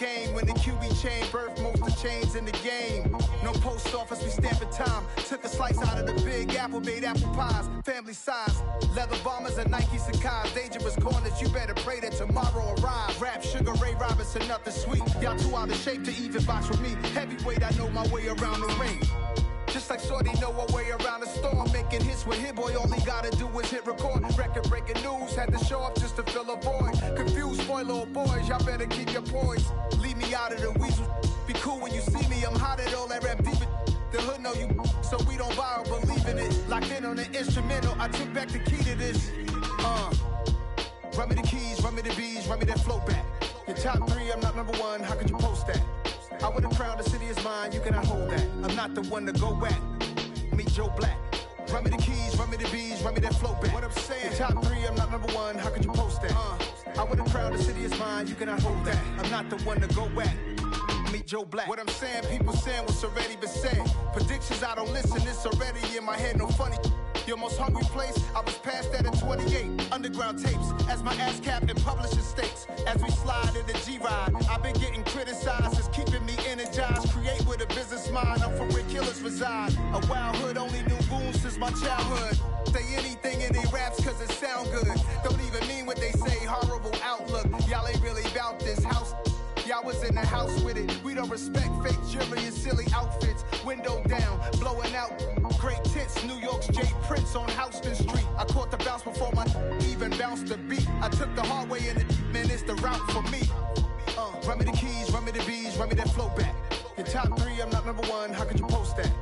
game. When the QB chain birthed most of the chains in the game. No post office, we stamping time. Took a slice out of the big apple, made apple pies. Family size, leather bombers and Nike Sacai's. Dangerous corners, you better pray that tomorrow arrives. Rap, Sugar Ray Robinson, nothing sweet. Y'all too out of shape to even box with me. Heavyweight, I know my way around the ring. Just like Shorty know her way around the storm. Making hits with Hit Boy, all he gotta do is hit record. Record breaking news, had to show up just to fill a void. Confused boy, little boys, y'all better keep your poise. Leave me out of the weasel. Be cool when you see me, I'm hot at all that rap deep. The hood know you, so we don't borrow, believe in it. Locked in on the instrumental, I took back the key to this. Run me the keys, run me the bees, run me that flow back. Your top three, I'm not number one, how could you post that? I would have crowned the city is mine, you cannot hold that. I'm not the one to go at. Meet Joe Black. Run me the keys, run me the bees, run me that flow back. What I'm saying, your top three, I'm not number one, how could you post that? I would have crowned the city is mine, you cannot hold that. I'm not the one to go at. Meet Joe Black. What I'm saying, people saying what's already been said. Predictions, I don't listen, it's already in my head, no funny. Your most hungry place, I was past that at 28. Underground tapes, as my ass cap in publishing stakes. As we slide in the G-Ride, I've been getting criticized, it's keeping me energized. Create with a business mind, I'm from where killers reside. A wild hood, only knew goons since my childhood. Say anything in they raps cause it sound good. Don't even mean what they say, horrible outlook. Y'all ain't really about this house. Y'all was in the house with it. We don't respect fake jewelry and silly outfits. Window down, blowing out. Great tits, New York's J. Prince on Houston Street. I caught the bounce before my even bounced the beat. I took the hard way in it, man, it's the route for me. Run me the keys, run me the bees, run me that flow back. Your top three, I'm not number one, how could you post that?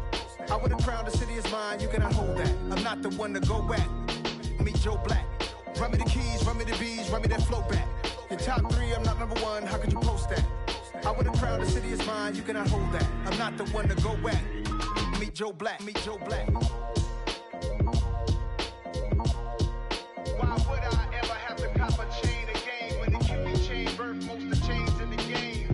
I would have crowned the city is mine, you cannot hold that. I'm not the one to go at. Meet Joe Black. Run me the keys, run me the bees, run me that flow back. Your top three, I'm not number one, how could you post that? I would have crowned the city is mine, you cannot hold that. I'm not the one to go at. Meet Joe Black, meet Joe Black. Why would I ever have to cop a chain again when the QB chain birthed most of the chains in the game?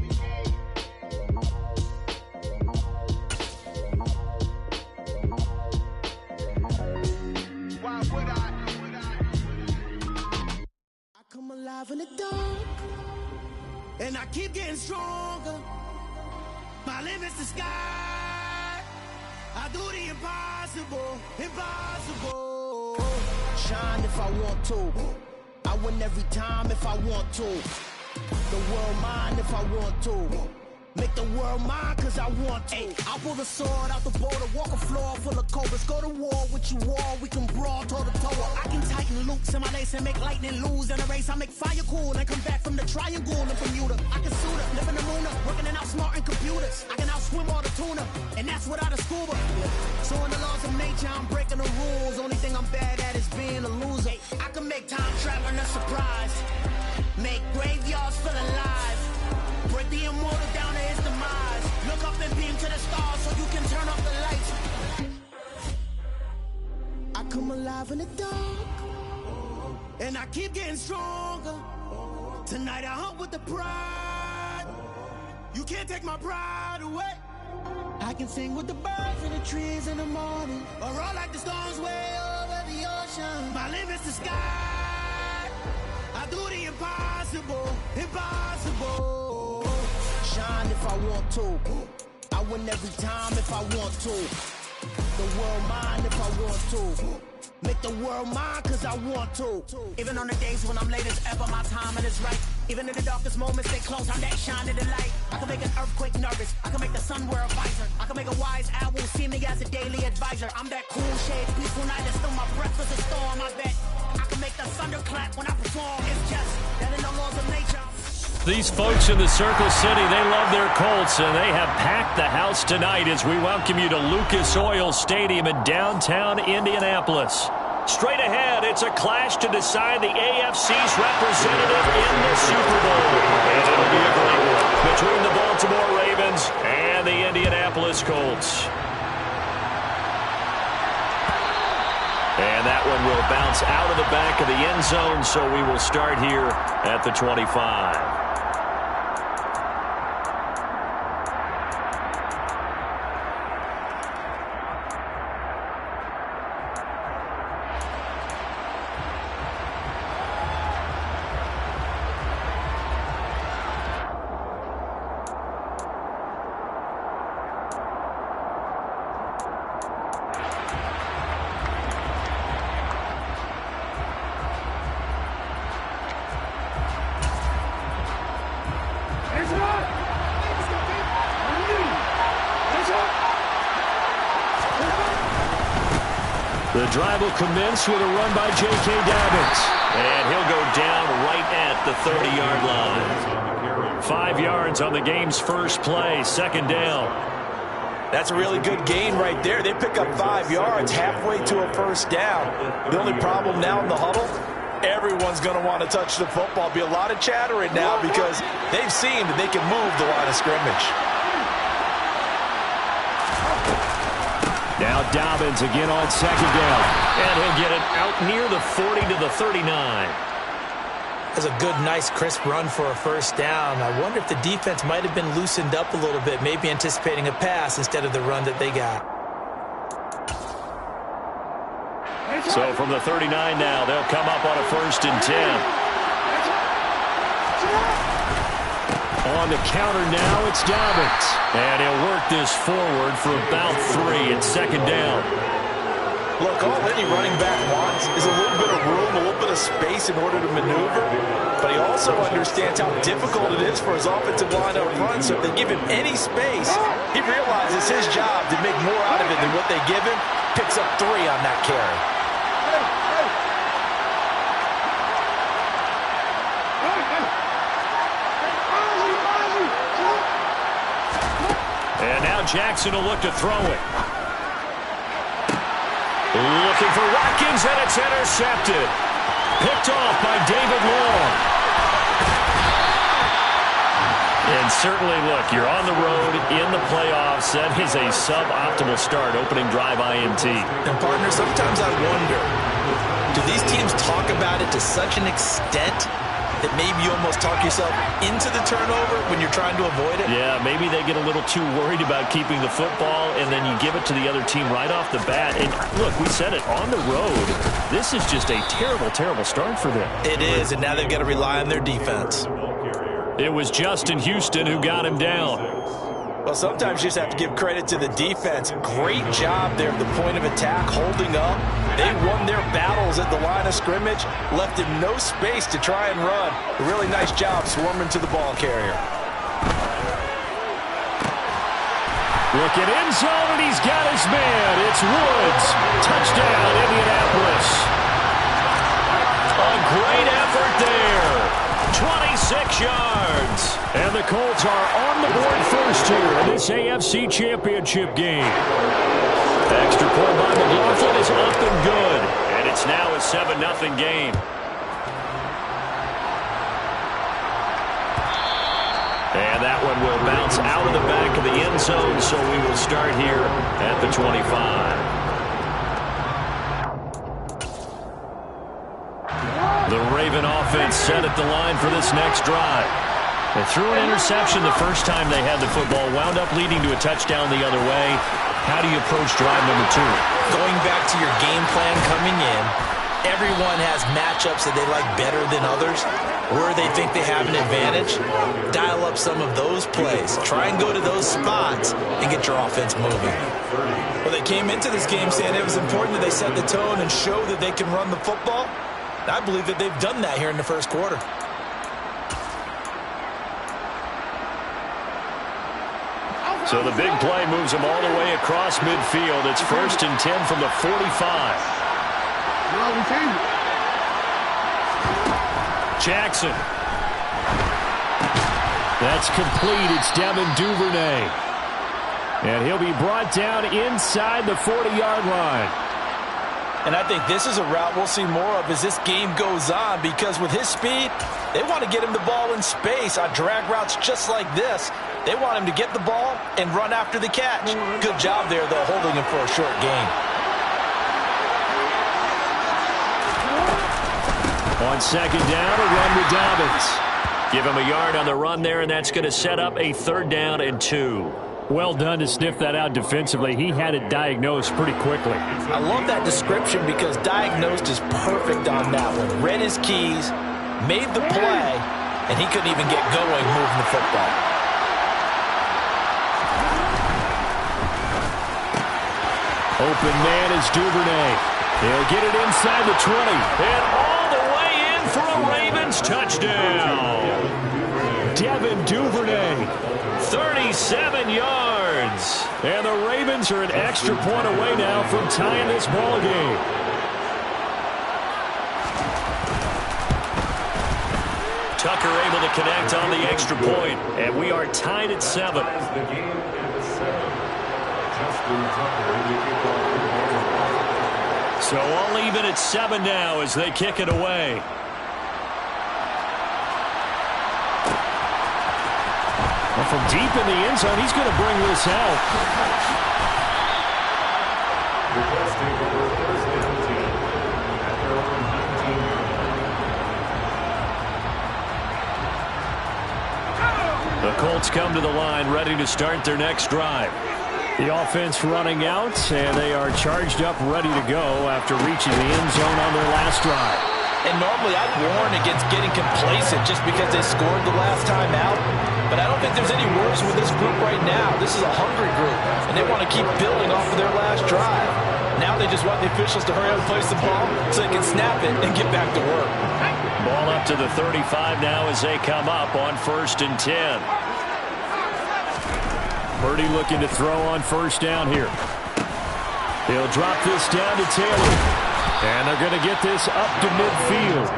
Why would I? I come alive in the dark, and I keep getting stronger. My limit's the sky. I do the impossible, impossible. Shine if I want to. I win every time if I want to. The world mine if I want to. Make the world mine cause I want to. I'll pull the sword out the border, walk a floor full of cobras. Go to war with you all, we can brawl toe to toe. I can tighten loops in my lace and make lightning lose in a race. I make fire cool and come back from the triangle in Bermuda. I can suit up, live in the moon, working and outsmarting computers. I can outswim all the tuna, and that's without a scuba. So in the laws of nature, I'm breaking the rules. Only thing I'm bad at is being a loser. I can make time traveling a surprise. Make graveyards feel alive. Break the immortal down to his demise. Look up and beam to the stars so you can turn off the lights. I come alive in the dark, and I keep getting stronger. Tonight I hunt with the pride. You can't take my pride away. I can sing with the birds and the trees in the morning, or roll like the storms way over the ocean. My limit's the sky. I do the impossible, impossible. Shine if I want to. I win every time if I want to. The world mine if I want to. Make the world mine cause I want to. Even on the days when I'm late as ever, my timing is right. Even in the darkest moments, stay close, I'm that shine of the light. I can make an earthquake nervous, I can make the sun wear a visor. I can make a wise owl see me as a daily advisor. I'm that cool shade, peaceful night, and still my breath is a storm, I bet. I can make the thunder clap when I perform. It's just that in the laws of nature. These folks in the Circle City, they love their Colts, and they have packed the house tonight as we welcome you to Lucas Oil Stadium in downtown Indianapolis. Straight ahead, it's a clash to decide the AFC's representative in the Super Bowl. And it'll be a great one between the Baltimore Ravens and the Indianapolis Colts. And that one will bounce out of the back of the end zone, so we will start here at the 25. The drive will commence with a run by J.K. Dobbins. And he'll go down right at the 30-yard line. 5 yards on the game's first play, second down. That's a really good gain right there. They pick up 5 yards halfway to a first down. The only problem now in the huddle, everyone's going to want to touch the football. Be a lot of chattering now because they've seen that they can move the line of scrimmage. Now Dobbins again on second down. And he'll get it out near the 40 to the 39. That's a good, nice, crisp run for a first down. I wonder if the defense might have been loosened up a little bit, maybe anticipating a pass instead of the run that they got. So from the 39 now, they'll come up on a 1st and 10. On the counter now, it's Dobbins. And he'll work this forward for about 3 at second down. Look, all any running back wants is a little bit of room, a little bit of space in order to maneuver. But he also understands how difficult it is for his offensive line up front. So if they give him any space, he realizes his job to make more out of it than what they give him. Picks up 3 on that carry. And now Jackson will look to throw it. Looking for Watkins, and it's intercepted. Picked off by David Long. And certainly, look, you're on the road in the playoffs. That is a suboptimal start, opening drive INT. And, partner, sometimes I wonder, do these teams talk about it to such an extent that maybe you almost talk yourself into the turnover when you're trying to avoid it? Yeah, maybe they get a little too worried about keeping the football, and then you give it to the other team right off the bat. And look, we said it, on the road, this is just a terrible, terrible start for them. It is, and now they've got to rely on their defense. It was Justin Houston who got him down. Well, sometimes you just have to give credit to the defense. Great job there at the point of attack, holding up. They won their battles at the line of scrimmage, left him no space to try and run. A really nice job swarming to the ball carrier. Looking end zone, and he's got his man. It's Woods. Touchdown, Indianapolis. A great effort there. 26 yards. And the Colts are on the board first here in this AFC Championship game. Extra point by McLaughlin is up and good. And it's now a 7-0 game. And that one will bounce out of the back of the end zone, so we will start here at the 25. The Raven offense set at the line for this next drive. They threw an interception the first time they had the football, wound up leading to a touchdown the other way. How do you approach drive number 2? Going back to your game plan coming in, everyone has matchups that they like better than others, where they think they have an advantage. Dial up some of those plays. Try and go to those spots and get your offense moving. Well, they came into this game saying it was important that they set the tone and show that they can run the football. I believe that they've done that here in the first quarter. So the big play moves them all the way across midfield. It's 1st and 10 from the 45. Jackson. That's complete. It's Devin Duvernay. And he'll be brought down inside the 40-yard line. And I think this is a route we'll see more of as this game goes on, because with his speed, they want to get him the ball in space on drag routes just like this. They want him to get the ball and run after the catch. Good job there, though, holding him for a short gain. On second down, a run with Dobbins. Give him a yard on the run there, and that's going to set up a 3rd down and 2. Well done to sniff that out defensively. He had it diagnosed pretty quickly. I love that description because diagnosed is perfect on that one. Read his keys, made the play, and he couldn't even get going moving the football. Open man is Duvernay. He'll get it inside the 20. And all the way in for a Ravens touchdown. Devin Duvernay. 37 yards. And the Ravens are an extra point away now from tying this ball game. Tucker able to connect on the extra point, and we are tied at 7. So all even at 7 now as they kick it away. Well, from deep in the end zone, he's going to bring this out. The Colts come to the line, ready to start their next drive. The offense running out, and they are charged up, ready to go after reaching the end zone on their last drive. And normally I'd warn against getting complacent just because they scored the last time out. But I don't think there's any worries with this group right now. This is a hungry group, and they want to keep building off of their last drive. Now they just want the officials to hurry up and place the ball so they can snap it and get back to work. Ball up to the 35 now as they come up on 1st and 10. Purdy looking to throw on 1st down here. He'll drop this down to Taylor. And they're going to get this up to midfield.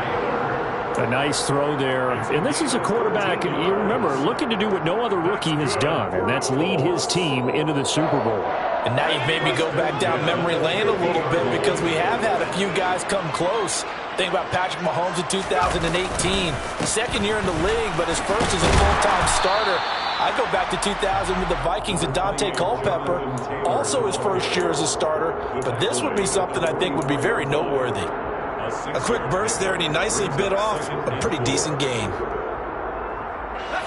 A nice throw there. And this is a quarterback, you remember, looking to do what no other rookie has done, and that's lead his team into the Super Bowl. And now you've made me go back down memory lane a little bit because we have had a few guys come close. Think about Patrick Mahomes in 2018. Second year in the league, but his first as a full-time starter. I go back to 2000 with the Vikings and Dante Culpepper. Also his first year as a starter. But this would be something I think would be very noteworthy. A quick burst there, and he nicely bit off a pretty decent gain.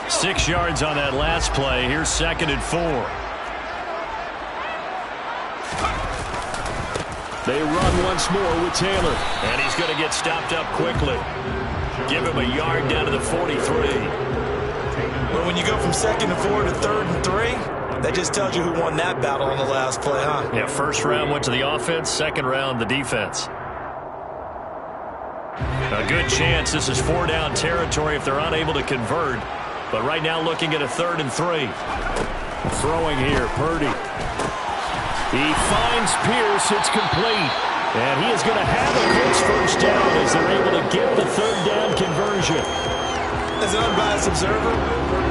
6 yards on that last play. Here's 2nd and 4. They run once more with Taylor. And he's going to get stopped up quickly. Give him a yard down to the 43. Well, when you go from 2nd and 4 to 3rd and 3, that just tells you who won that battle on the last play, huh? Yeah, first round went to the offense, second round the defense. A good chance this is 4-down territory if they're unable to convert. But right now looking at a 3rd and 3. Throwing here, Purdy. He finds Pierce. It's complete. And he is going to have a Colts 1st down as they're able to get the 3rd down conversion. As an unbiased observer,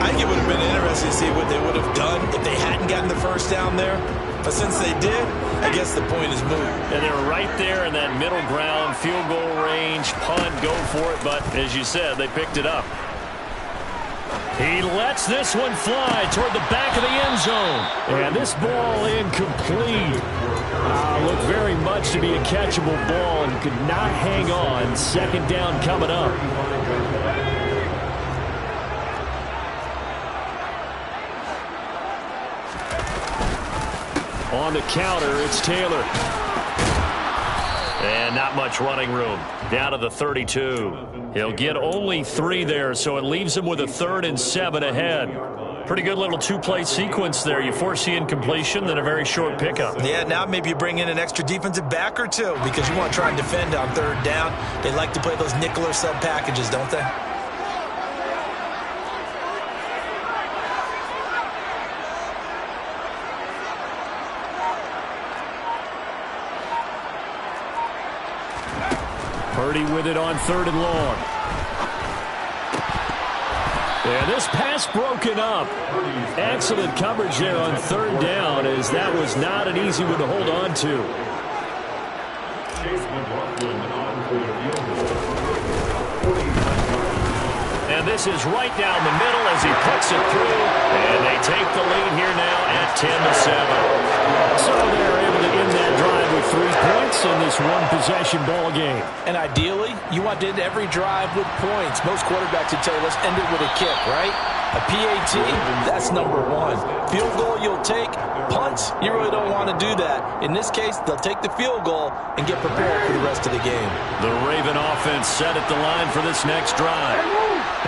I think it would have been interesting to see what they would have done if they hadn't gotten the 1st down there. But since they did, I guess the point is moot. And they were right there in that middle ground, field goal range, punt, go for it. But as you said, they picked it up. He lets this one fly toward the back of the end zone. And this ball incomplete. Looked very much to be a catchable ball and could not hang on. 2nd down coming up. On the counter, it's Taylor. And not much running room. Down to the 32. He'll get only 3 there, so it leaves him with a 3rd and 7 ahead. Pretty good little 2-play sequence there. You force the incompletion, then a very short pickup. Yeah, now maybe you bring in an extra defensive back or two because you want to try and defend on 3rd down. They like to play those nickel or sub packages, don't they? Purdy with it on 3rd and long. And this pass broken up. Excellent coverage there on 3rd down, as that was not an easy one to hold on to. And this is right down the middle as he puts it through. And they take the lead here now at 10-7. So they're able to end that drive with 3 points in this one-possession ball game. And ideally, you want to end every drive with points. Most quarterbacks would tell you, let's end it with a kick, right? A PAT, that's number 1. Field goal you'll take. Punts, you really don't want to do that. In this case, they'll take the field goal and get prepared for the rest of the game. The Raven offense set at the line for this next drive.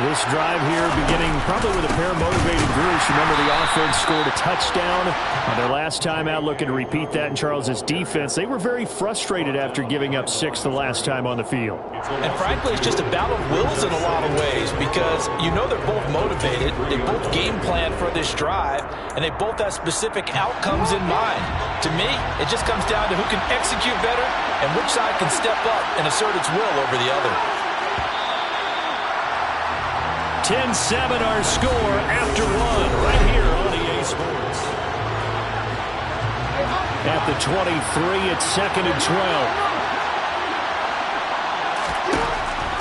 This drive here beginning probably with a pair of motivated groups. Remember, the offense scored a touchdown on their last time out, looking to repeat that in Charles's defense. They were very frustrated after giving up 6 the last time on the field. And frankly, it's just a battle of wills in a lot of ways because you know they're both motivated. They both game plan for this drive, and they both have specific outcomes in mind. To me, it just comes down to who can execute better and which side can step up and assert its will over the other. 10-7 our score after one right here on EA Sports. At the 23, it's 2nd and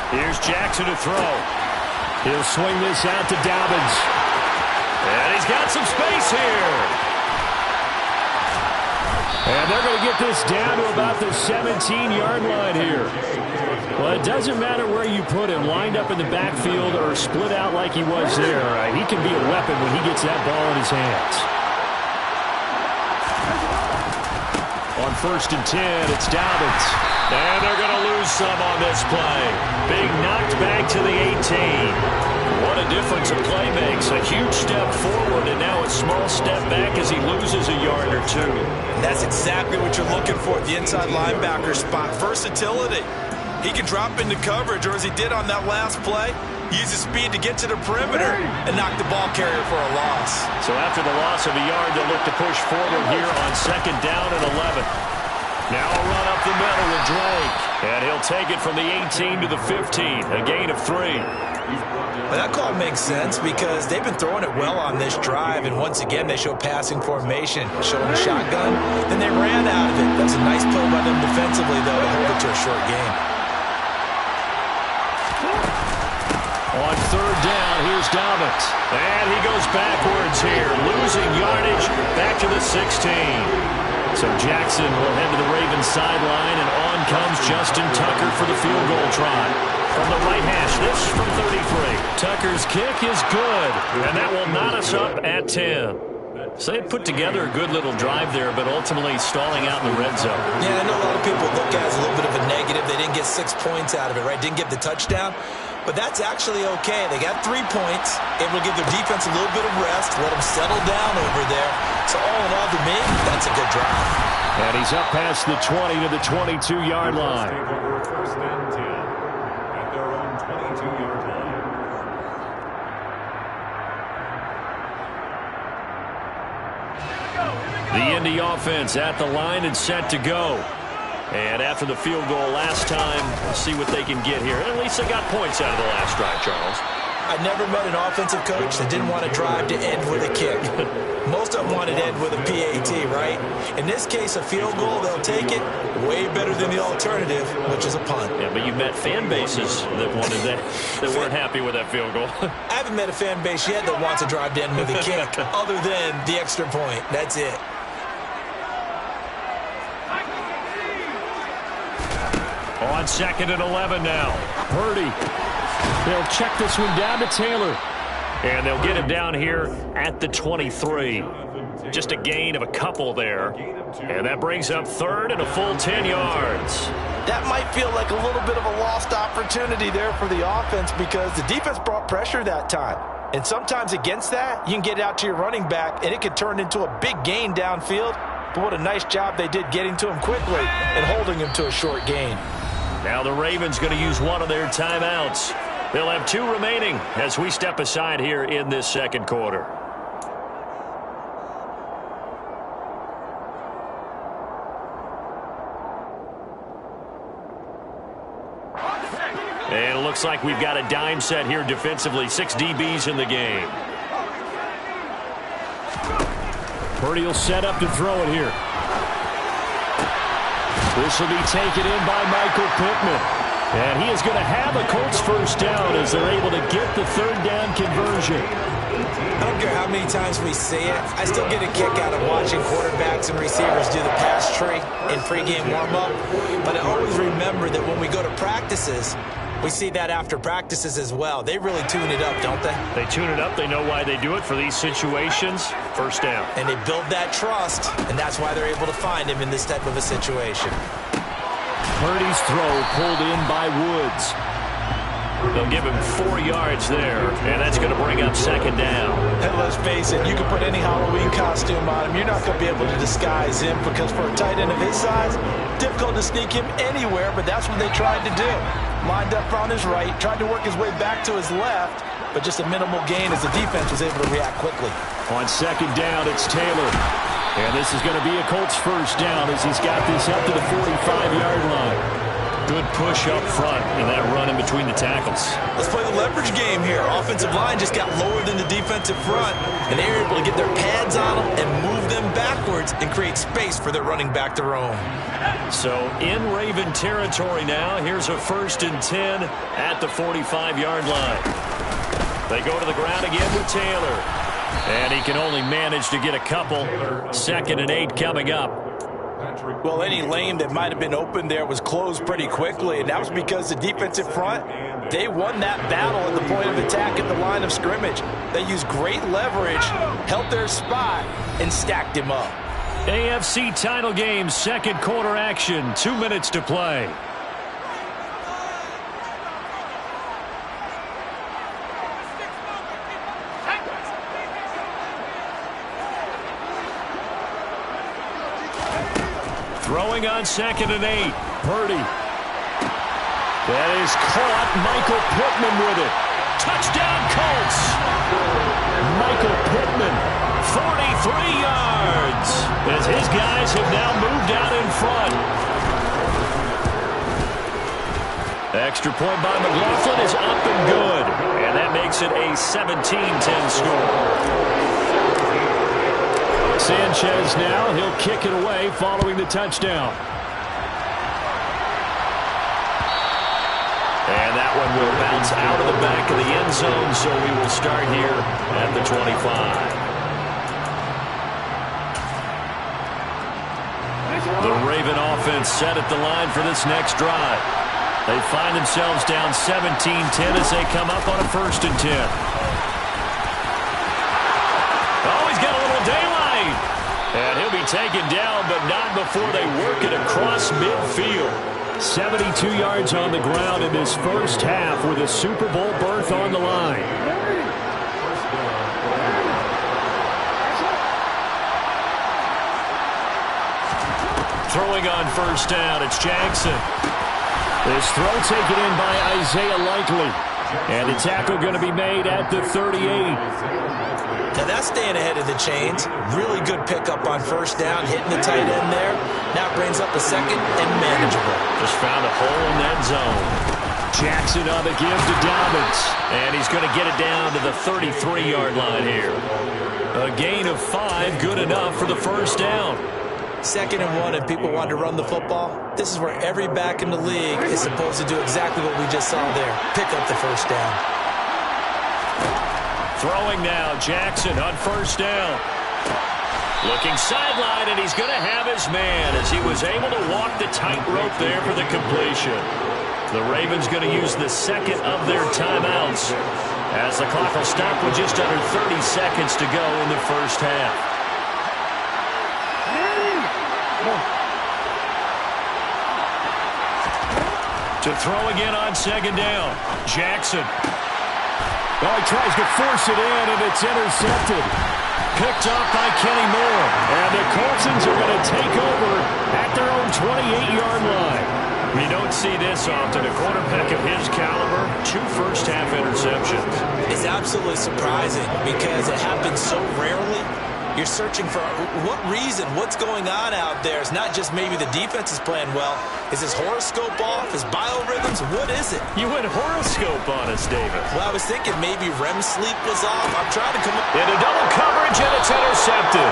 12. Here's Jackson to throw. He'll swing this out to Dobbins. And he's got some space here. And they're going to get this down to about the 17-yard line here. Well, it doesn't matter where you put him, lined up in the backfield or split out like he was there. He can be a weapon when he gets that ball in his hands. On 1st and 10, it's Dobbins. And they're going to lose some on this play. Big knocked back to the 18. What a difference a play makes. A huge step forward and now a small step back as he loses a yard or two. And that's exactly what you're looking for at the inside linebacker spot. Versatility. He can drop into coverage, or as he did on that last play, use his speed to get to the perimeter and knock the ball carrier for a loss. So after the loss of a yard, they'll look to push forward here on 2nd down and 11. Now a run up the middle with Drake. And he'll take it from the 18 to the 15, a gain of 3. Well, that call makes sense because they've been throwing it well on this drive, and once again they show passing formation, showing a shotgun. Then they ran out of it. That's a nice play by them defensively, though, to hold it to a short game. On 3rd down, here's Dobbins. And he goes backwards here, losing yardage back to the 16. So Jackson will head to the Ravens sideline, and on comes Justin Tucker for the field goal try. From the right hash, this from 33. Tucker's kick is good, and that will knot us up at 10. So they put together a good little drive there, but ultimately stalling out in the red zone. Yeah, I know a lot of people look at it as a little bit of a negative. They didn't get 6 points out of it, right? Didn't get the touchdown. But that's actually okay. They got 3 points. Able to give their defense a little bit of rest, let them settle down over there. So all in all, to me, that's a good drive. And he's up past the 20 to the 22-yard line. First and 10 at their own 22-yard line. The Indy offense at the line and set to go. And after the field goal last time, we'll see what they can get here. At least they got points out of the last drive, Charles. I never met an offensive coach that didn't want to drive to end with a kick. Most of them wanted to end with a PAT, right? In this case, a field goal, they'll take it. Way better than the alternative, which is a punt. Yeah, but you've met fan bases that wanted that weren't happy with that field goal. I haven't met a fan base yet that wants to drive to end with a kick, other than the extra point. That's it. On 2nd and 11 now. Purdy. They'll check this one down to Taylor. And they'll get him down here at the 23. Just a gain of a couple there. And that brings up 3rd and a full 10 yards. That might feel like a little bit of a lost opportunity there for the offense because the defense brought pressure that time. And sometimes against that, you can get out to your running back, and it could turn into a big gain downfield. But what a nice job they did getting to him quickly and holding him to a short gain. Now the Ravens going to use one of their timeouts. They'll have 2 remaining as we step aside here in this second quarter. And it looks like we've got a dime set here defensively. 6 DBs in the game. Purdy will set up to throw it here. This will be taken in by Michael Pittman. And he is going to have a Colts first down as they're able to get the 3rd down conversion. I don't care how many times we see it. I still get a kick out of watching quarterbacks and receivers do the pass tree in pregame warm-up. But I always remember that when we go to practices, we see that after practices as well. They really tune it up, don't they? They tune it up. They know why they do it for these situations. First down. And they build that trust, and that's why they're able to find him in this type of a situation. Purdy's throw pulled in by Woods. They'll give him 4 yards there, and that's going to bring up second down. And let's face it, you can put any Halloween costume on him. You're not going to be able to disguise him because for a tight end of his size, difficult to sneak him anywhere, but that's what they tried to do. Lined up on his right, tried to work his way back to his left, but just a minimal gain as the defense was able to react quickly. On second down, it's Taylor. And this is going to be a Colts first down as he's got this up to the 45-yard line. Good push up front in that run in between the tackles. Let's play the leverage game here. Offensive line just got lower than the defensive front, and they were able to get their pads on them and move them backwards and create space for their running back to roam. So in Raven territory now, here's a 1st and 10 at the 45-yard line. They go to the ground again with Taylor. And he can only manage to get a couple. 2nd and 8 coming up. Well, any lane that might have been open there was closed pretty quickly, and that was because the defensive front, they won that battle at the point of attack at the line of scrimmage. They used great leverage, held their spot, and stacked him up. AFC title game, 2nd quarter action, 2 minutes to play. Throwing on 2nd and 8. Purdy. That is caught. Michael Pittman with it. Touchdown Colts. Michael Pittman, 43 yards. As his guys have now moved out in front. Extra point by McLaughlin is up and good. And that makes it a 17-10 score. Sanchez now, he'll kick it away following the touchdown. And that one will bounce out of the back of the end zone, so we will start here at the 25. The Raven offense set at the line for this next drive. They find themselves down 17-10 as they come up on a 1st and 10. Oh, he's got a little daylight. And he'll be taken down, but not before they work it across midfield. 72 yards on the ground in this first half with a Super Bowl berth on the line. Throwing on 1st down, it's Jackson. This throw taken in by Isaiah Likely. And the tackle going to be made at the 38. Now that's staying ahead of the chains. Really good pickup on 1st down, hitting the tight end there. Now brings up a 2nd and manageable. Just found a hole in that zone. Jackson on the give to Dobbins. And he's going to get it down to the 33-yard line here. A gain of 5, good enough for the 1st down. 2nd and 1 and people want to run the football. This is where every back in the league is supposed to do exactly what we just saw there. Pick up the 1st down. Throwing now, Jackson on 1st down. Looking sideline, and he's going to have his man as he was able to walk the tightrope there for the completion. The Ravens going to use the 2nd of their timeouts as the clock will stop with just under 30 seconds to go in the first half. To throw again on 2nd down, Jackson. Oh, he tries to force it in, and it's intercepted. Picked off by Kenny Moore. And the Coltsons are going to take over at their own 28-yard line. We don't see this often. A quarterback of his caliber, 2 first-half interceptions. It's absolutely surprising because it happens so rarely. You're searching for what reason, what's going on out there. It's not just maybe the defense is playing well. Is his horoscope off? His biorhythms? What is it? You went horoscope on us, David. Well, I was thinking maybe REM sleep was off. I'm trying to come up. Into double coverage, and it's intercepted.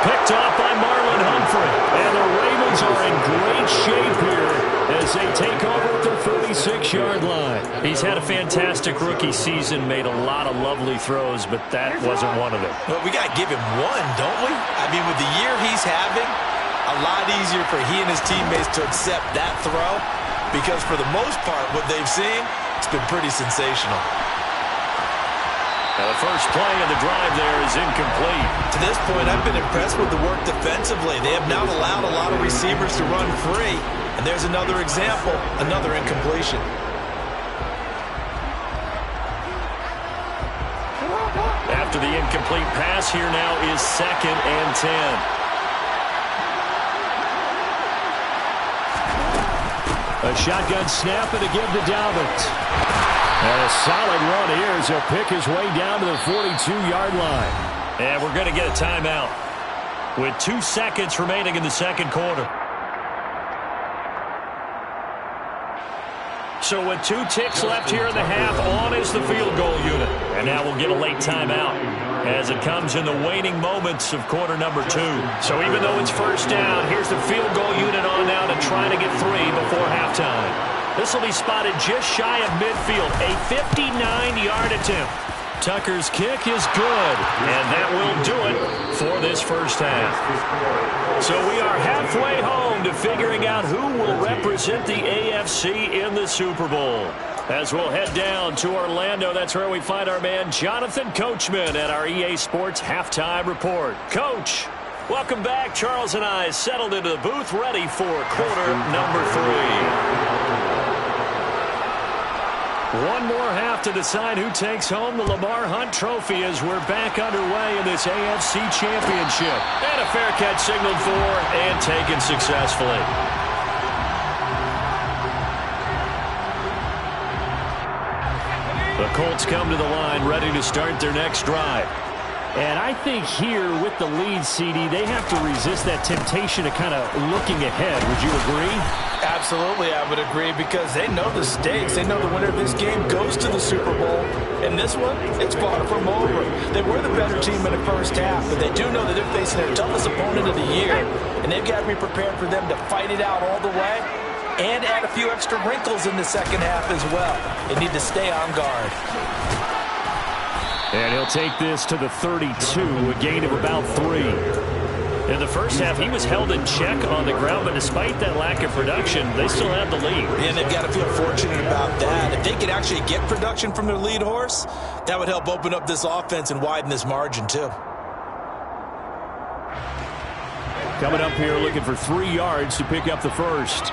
Picked off by Marlon Humphrey. And the Ravens are in great shape here as they take over at their 36-yard line. He's had a fantastic rookie season, made a lot of lovely throws, but that wasn't one of them. Well, we got to give him one, don't we? I mean, with the year he's having, a lot easier for he and his teammates to accept that throw because for the most part, what they've seen, it's been pretty sensational. Now the first play of the drive there is incomplete. To this point, I've been impressed with the work defensively. They have not allowed a lot of receivers to run free. And there's another example, another incompletion. after the incomplete pass. Here now is 2nd and 10. A shotgun snap and a give to Dalvin. And a solid run here as he'll pick his way down to the 42-yard line. And we're going to get a timeout with 2 seconds remaining in the second quarter. So with 2 ticks left here in the half, on is the field goal unit. And now we'll get a late timeout as it comes in the waning moments of quarter number 2. So even though it's first down, here's the field goal unit on now to try to get 3 before halftime. This will be spotted just shy of midfield, a 59-yard attempt. Tucker's kick is good, and that will do it for this first half. So we are halfway home to figuring out who will represent the AFC in the Super Bowl. As we'll head down to Orlando, that's where we find our man Jonathan Coachman at our EA Sports Halftime Report. Coach, welcome back. Charles and I settled into the booth, ready for quarter number 3. One more half to decide who takes home the Lamar Hunt Trophy as we're back underway in this AFC Championship. And a fair catch signaled for and taken successfully. The Colts come to the line ready to start their next drive. And I think here with the lead, CD, they have to resist that temptation of kind of looking ahead. Would you agree? Absolutely, I would agree, because they know the stakes. They know the winner of this game goes to the Super Bowl. And this one, it's far from over. They were the better team in the first half, but they do know that they're facing their toughest opponent of the year. And they've got to be prepared for them to fight it out all the way and add a few extra wrinkles in the second half as well. They need to stay on guard. And he'll take this to the 32, a gain of about 3. In the first half, he was held in check on the ground, but despite that lack of production, they still have the lead. And they've got to feel fortunate about that. If they could actually get production from their lead horse, that would help open up this offense and widen this margin too. Coming up here looking for 3 yards to pick up the first.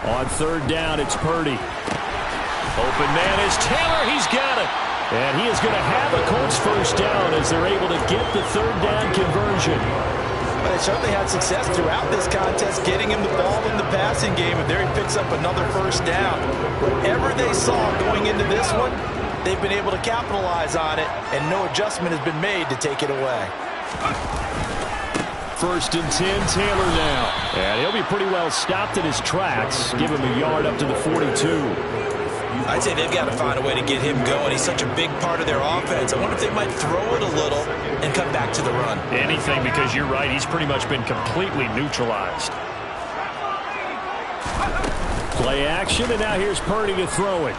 On third down, it's Purdy. Open man is Taylor. He's got it. And he is going to have a Colts first down as they're able to get the third down conversion. But they certainly had success throughout this contest getting him the ball in the passing game, and there he picks up another first down. Whatever they saw going into this one, they've been able to capitalize on it, and no adjustment has been made to take it away. First and 10, Taylor now. And he'll be pretty well stopped in his tracks. Give him a yard up to the 42. I'd say they've got to find a way to get him going. He's such a big part of their offense. I wonder if they might throw it a little and come back to the run. Anything, because you're right. He's pretty much been completely neutralized. Play action, and now here's Purdy to throw it.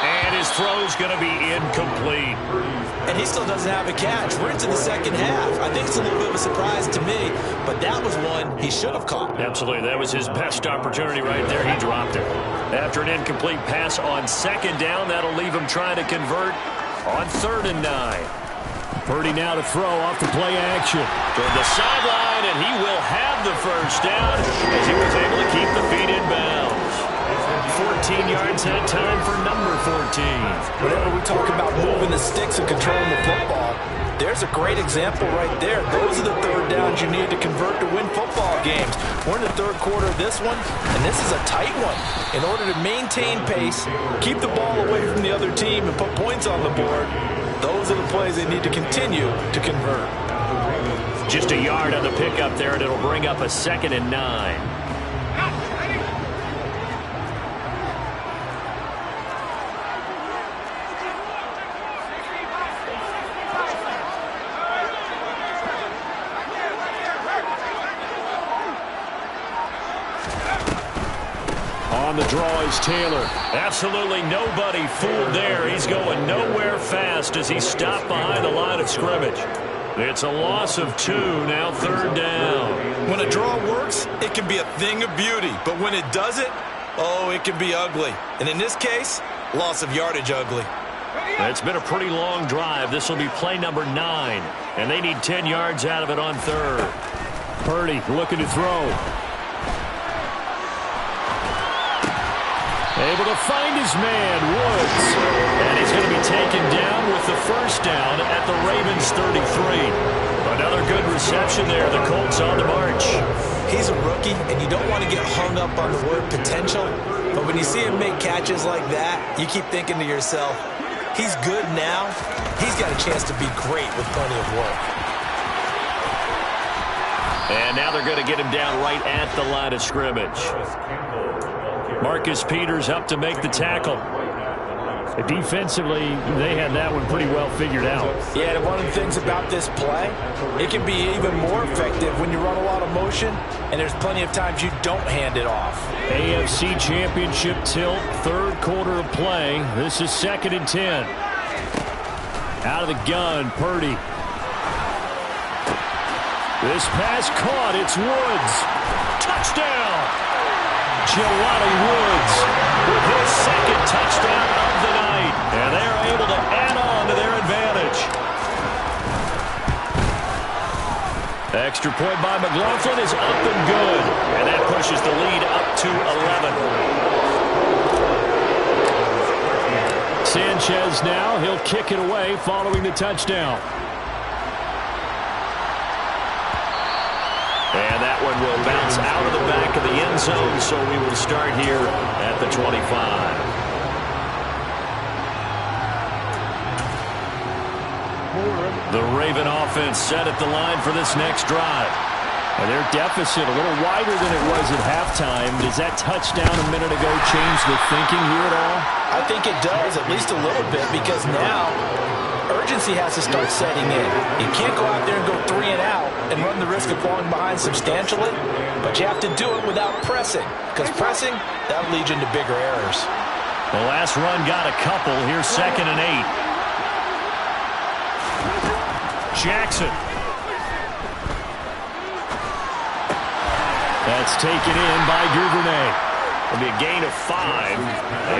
And his throw's going to be incomplete. And he still doesn't have a catch. We're into the second half. I think it's a little bit of a surprise to me, but that was one he should have caught. Absolutely. That was his best opportunity right there. He dropped it. After an incomplete pass on second down, that'll leave him trying to convert on 3rd and 9. Purdy now to throw off the play action. Toward the sideline, and he will have the first down as he was able to keep the feet in bounds. 14 yards that time for number 14. Whenever we talk about moving the sticks and controlling the football, there's a great example right there. Those are the third downs you need to convert to win football games. We're in the third quarter of this one, and this is a tight one. In order to maintain pace, keep the ball away from the other team, and put points on the board, those are the plays they need to continue to convert. Just a yard on the pickup there, and it'll bring up a 2nd and 9. On the draw is Taylor. Absolutely nobody fooled there. He's going nowhere fast as he stopped behind the line of scrimmage. It's a loss of 2, now 3rd down. When a draw works, it can be a thing of beauty. But when it doesn't, oh, it can be ugly. And in this case, loss of yardage ugly. It's been a pretty long drive. This will be play number 9. And they need 10 yards out of it on 3rd. Purdy looking to throw. Able to find his man, Woods. And he's going to be taken down with the first down at the Ravens 33. Another good reception there. The Colts on the march. He's a rookie, and you don't want to get hung up on the word potential. But when you see him make catches like that, you keep thinking to yourself, he's good now. He's got a chance to be great with plenty of work. And now they're going to get him down right at the line of scrimmage. Marcus Peters up to make the tackle. Defensively, they had that one pretty well figured out. Yeah, and one of the things about this play, it can be even more effective when you run a lot of motion, and there's plenty of times you don't hand it off. AFC Championship tilt, third quarter of play. This is 2nd and 10. Out of the gun, Purdy. This pass caught. It's Woods. Touchdown! Jelani Woods with his second touchdown of the night. And they're able to add on to their advantage. Extra point by McLaughlin is up and good. And that pushes the lead up to 11. Sanchez now. He'll kick it away following the touchdown. And that one will bounce out of the back of the end zone, so we will start here at the 25. The Raven offense set at the line for this next drive. And their deficit a little wider than it was at halftime. Does that touchdown a minute ago change the thinking here at all? I think it does, at least a little bit, because now urgency has to start setting in. You can't go out there and go 3 and out and run the risk of falling behind substantially, but you have to do it without pressing, because pressing, that'll lead you into bigger errors. The last run got a couple. Here's 2nd and 8. Jackson. That's taken in by Duvernay. It'll be a gain of 5.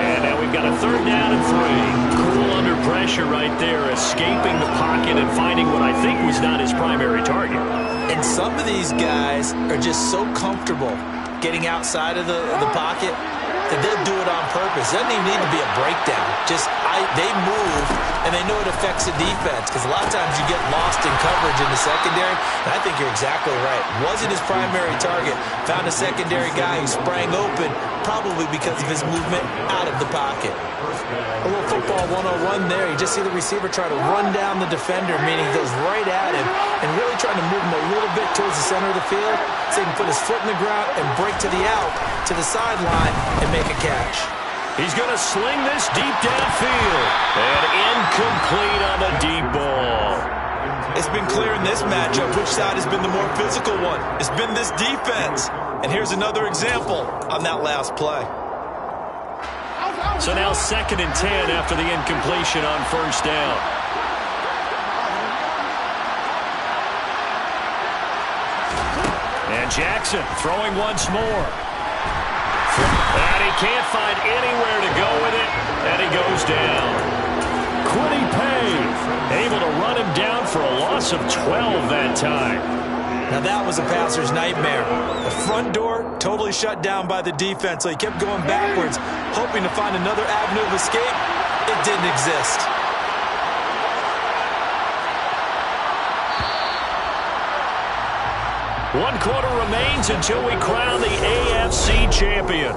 And now we've got a 3rd down and 3. Cool under pressure right there, escaping the pocket and finding what I think was not his primary target. And some of these guys are just so comfortable getting outside of the pocket that they'll do it on purpose. It doesn't even need to be a breakdown. They move, and they know it affects the defense, because a lot of times you get lost in coverage in the secondary, and I think you're exactly right. Wasn't his primary target. Found a secondary guy who sprang open, probably because of his movement out of the pocket. A little football 101 there. You just see the receiver try to run down the defender, meaning he goes right at him, and really trying to move him a little bit towards the center of the field so he can put his foot in the ground and break to the out, to the sideline, and make a catch. He's going to sling this deep downfield. And incomplete on the deep ball. It's been clear in this matchup which side has been the more physical one. It's been this defense. And here's another example on that last play. So now 2nd and 10 after the incompletion on 1st down. And Jackson throwing once more. And he can't find anywhere to go with it, and he goes down. Quiddy Pay able to run him down for a loss of 12 that time. Now that was a passer's nightmare. The front door totally shut down by the defense, so he kept going backwards, hoping to find another avenue of escape. It didn't exist. One quarter remains until we crown the AFC champion.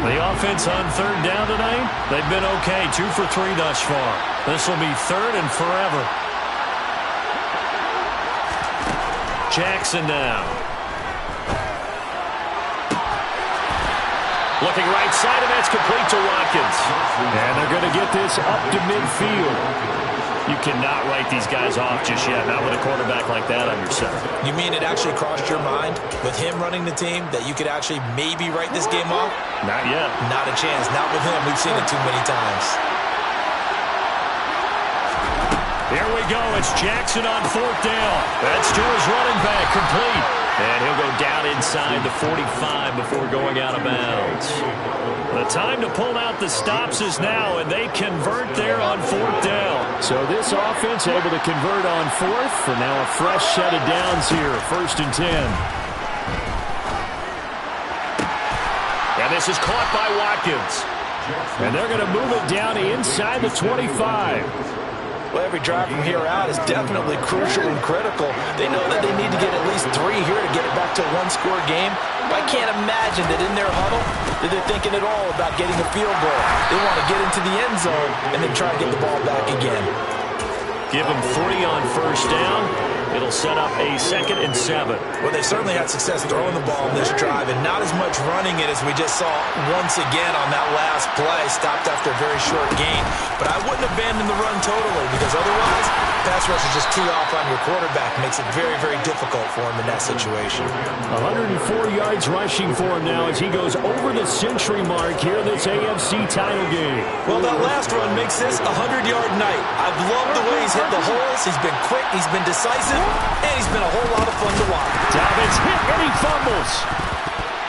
The offense on 3rd down tonight, they've been okay. 2 for 3 thus far. This will be 3rd and forever. Jackson now. Looking right side, and that's complete to Watkins. And they're going to get this up to midfield. You cannot write these guys off just yet, not with a quarterback like that on your center. You mean it actually crossed your mind with him running the team that you could actually maybe write this game off? Not yet. Not a chance. Not with him. We've seen it too many times. Here we go. It's Jackson on 4th down. That's to his running back, complete. And he'll go down inside the 45 before going out of bounds. The time to pull out the stops is now, and they convert there on 4th down. So this offense able to convert on 4th, and now a fresh set of downs here, 1st and 10. This is caught by Watkins. And they're going to move it down inside the 25. Well, every drive from here out is definitely crucial and critical. They know that they need to get at least 3 here to get it back to a one-score game. But I can't imagine that in their huddle that they're thinking at all about getting a field goal. They want to get into the end zone and then try to get the ball back again. Give them 3 on first down. It'll set up a 2nd and 7. Well, they certainly had success throwing the ball in this drive and not as much running it as we just saw once again on that last play. Stopped after a very short gain. But I wouldn't abandon the run totally because otherwise, pass rush is just tee off on your quarterback. Makes it very, very difficult for him in that situation. 104 yards rushing for him now as he goes over the century mark here in this AFC title game. Well, that last run makes this a 100-yard night. I've loved the way he's hit the holes. He's been quick. He's been decisive. And he's been a whole lot of fun to watch. Dobbins hit and he fumbles.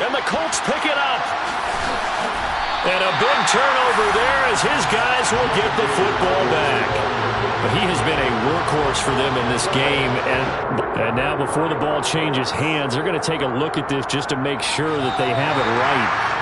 And the Colts pick it up. And a big turnover there as his guys will get the football back. But he has been a workhorse for them in this game. And now before the ball changes hands, they're going to take a look at this just to make sure that they have it right.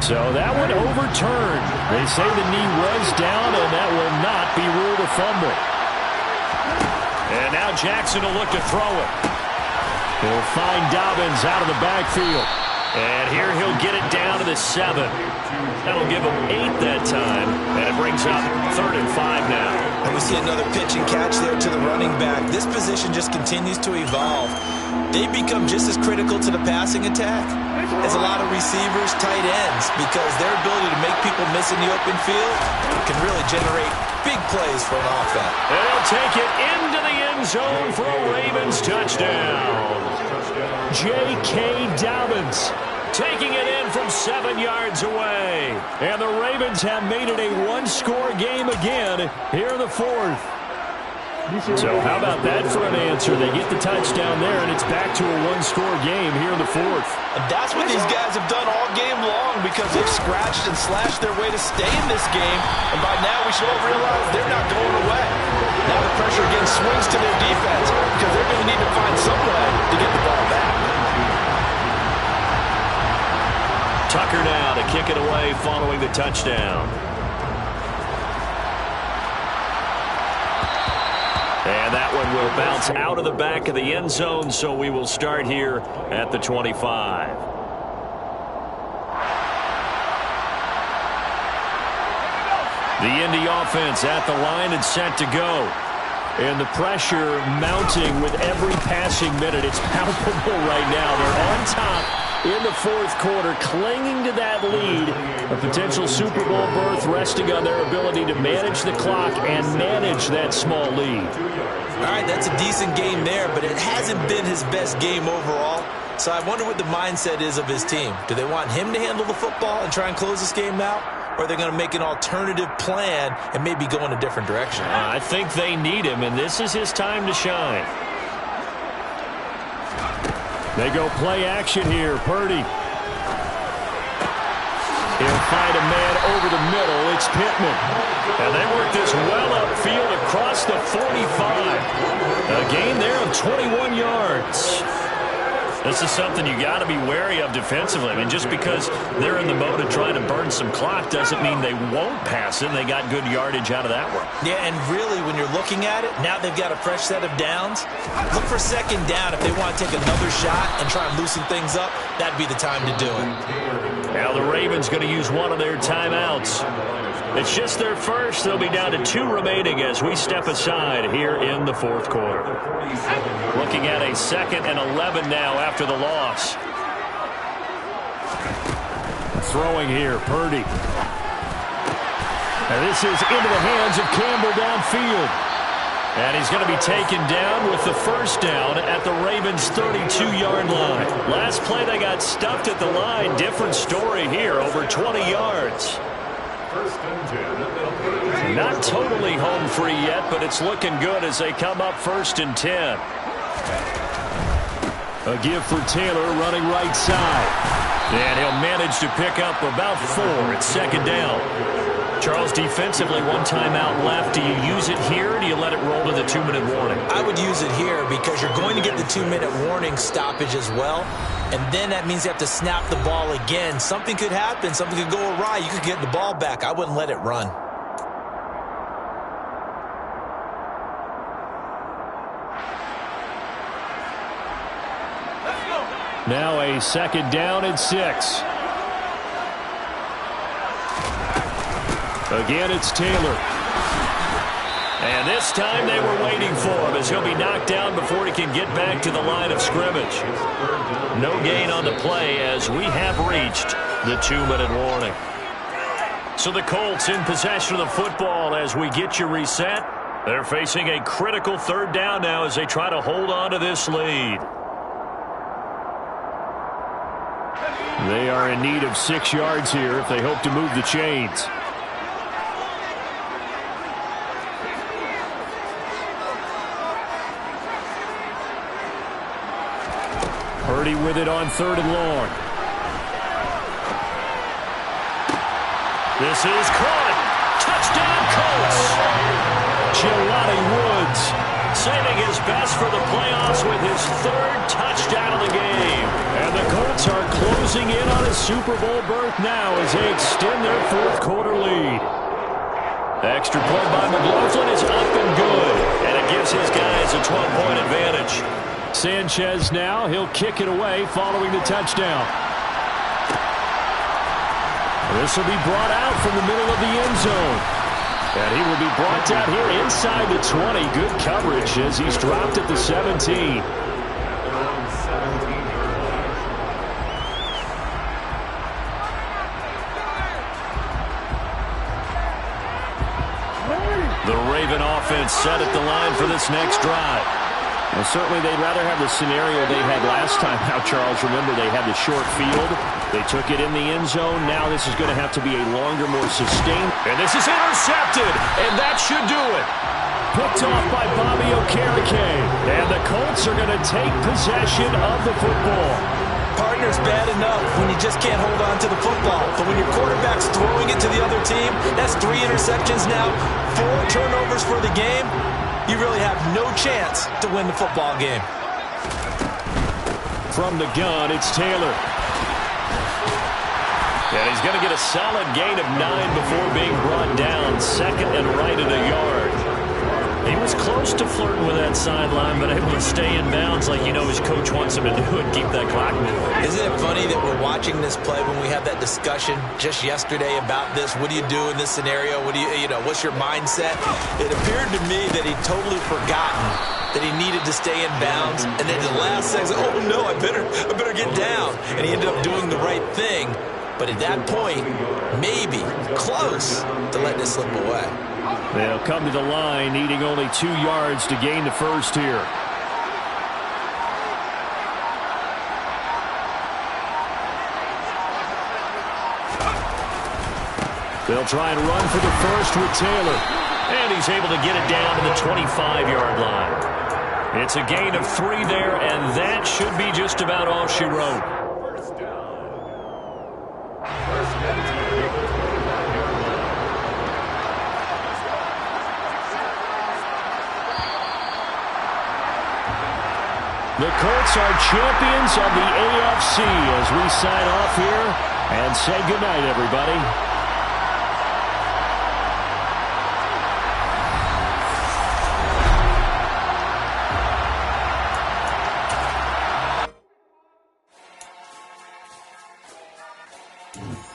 So that one overturned. They say the knee was down, and that will not be ruled a fumble. And now Jackson will look to throw it. He'll find Dobbins out of the backfield. And here he'll get it down to the 7. That'll give him 8 that time. And it brings up 3rd and 5 now. And we see another pitch and catch there to the running back. This position just continues to evolve. They become just as critical to the passing attack as a lot of receivers, tight ends, because their ability to make people miss in the open field can really generate big plays for an offense. And he'll take it into the end zone for a Ravens touchdown. J.K. Dobbins taking it in from 7 yards away. And the Ravens have made it a one-score game again here in the 4th. So how about that for an answer? They get the touchdown there, and it's back to a one-score game here in the 4th. And that's what these guys have done all game long because they've scratched and slashed their way to stay in this game. And by now we should all realize they're not going away. Now the pressure again swings to their defense because they're going to need to find some way to get the ball back. Tucker now to kick it away following the touchdown. And that one will bounce out of the back of the end zone, so we will start here at the 25. The Indy offense at the line and set to go. And the pressure mounting with every passing minute. It's palpable right now. They're on top in the 4th quarter, clinging to that lead. A potential Super Bowl berth resting on their ability to manage the clock and manage that small lead. All right, that's a decent game there, but it hasn't been his best game overall. So I wonder what the mindset is of his team. Do they want him to handle the football and try and close this game out? Or are they going to make an alternative plan and maybe go in a different direction? I think they need him, and this is his time to shine. They go play action here. Purdy. He'll find a man over the middle. It's Pittman. And they work this well upfield across the 45. A gain there of 21 yards. This is something you got to be wary of defensively. I mean, just because they're in the mode of trying to burn some clock doesn't mean they won't pass it. They got good yardage out of that one. Yeah, and really, when you're looking at it, now they've got a fresh set of downs. Look for 2nd down if they want to take another shot and try and loosen things up. That'd be the time to do it. Now the Ravens going to use one of their timeouts. It's just their first. They'll be down to 2 remaining as we step aside here in the 4th quarter. Looking at a 2nd and 11 now after the loss. Throwing here, Purdy. And this is into the hands of Campbell downfield. And he's going to be taken down with the first down at the Ravens' 32-yard line. Last play, they got stuffed at the line. Different story here, over 20 yards. Not totally home free yet, but it's looking good as they come up 1st and 10. A give for Taylor running right side. And he'll manage to pick up about 4 at 2nd down. Charles, defensively, one timeout left. Do you use it here, or do you let it roll to the 2-minute warning? I would use it here because you're going to get the 2-minute warning stoppage as well, and then that means you have to snap the ball again. Something could happen. Something could go awry. You could get the ball back. I wouldn't let it run. Now a 2nd down and 6. Again, it's Taylor. And this time they were waiting for him as he'll be knocked down before he can get back to the line of scrimmage. No gain on the play as we have reached the 2-minute warning. So the Colts in possession of the football as we get you reset. They're facing a critical 3rd down now as they try to hold on to this lead. They are in need of 6 yards here if they hope to move the chains. Purdy with it on 3rd and long. This is caught. Touchdown, Colts. Jelani Woods saving his best for the playoffs with his 3rd touchdown of the game. And the Colts are closing in on a Super Bowl berth now as they extend their 4th quarter lead. The extra point by McLaughlin is up and good, and it gives his guys a 12-point advantage. Sanchez now, he'll kick it away following the touchdown. This will be brought out from the middle of the end zone. And he will be brought down here inside the 20. Good coverage as he's dropped at the 17. The Raven offense set at the line for this next drive. Well, certainly they'd rather have the scenario they had last time. Now, Charles, remember they had the short field. They took it in the end zone. Now this is going to have to be a longer, more sustained. And this is intercepted, and that should do it. Picked off by Bobby Okereke. And the Colts are going to take possession of the football. Partner's bad enough when you just can't hold on to the football. But when your quarterback's throwing it to the other team, that's 3 interceptions now, 4 turnovers for the game. You really have no chance to win the football game. From the gun, it's Taylor. And he's going to get a solid gain of 9 before being brought down. 2nd and right at a yard. He was close to flirting with that sideline, but able to stay in bounds like you know his coach wants him to do and keep that clock moving. Isn't it funny that we're watching this play when we had that discussion just yesterday about this? What do you do in this scenario? What do you know, what's your mindset? It appeared to me that he'd totally forgotten that he needed to stay in bounds, and then the last second, oh no, I better get down. And he ended up doing the right thing. But at that point, maybe close to letting it slip away. They'll come to the line, needing only 2 yards to gain the first here. They'll try and run for the first with Taylor. And he's able to get it down to the 25-yard line. It's a gain of 3 there, and that should be just about all she wrote. The Colts are champions of the AFC as we sign off here and say goodnight, everybody. Mm-hmm.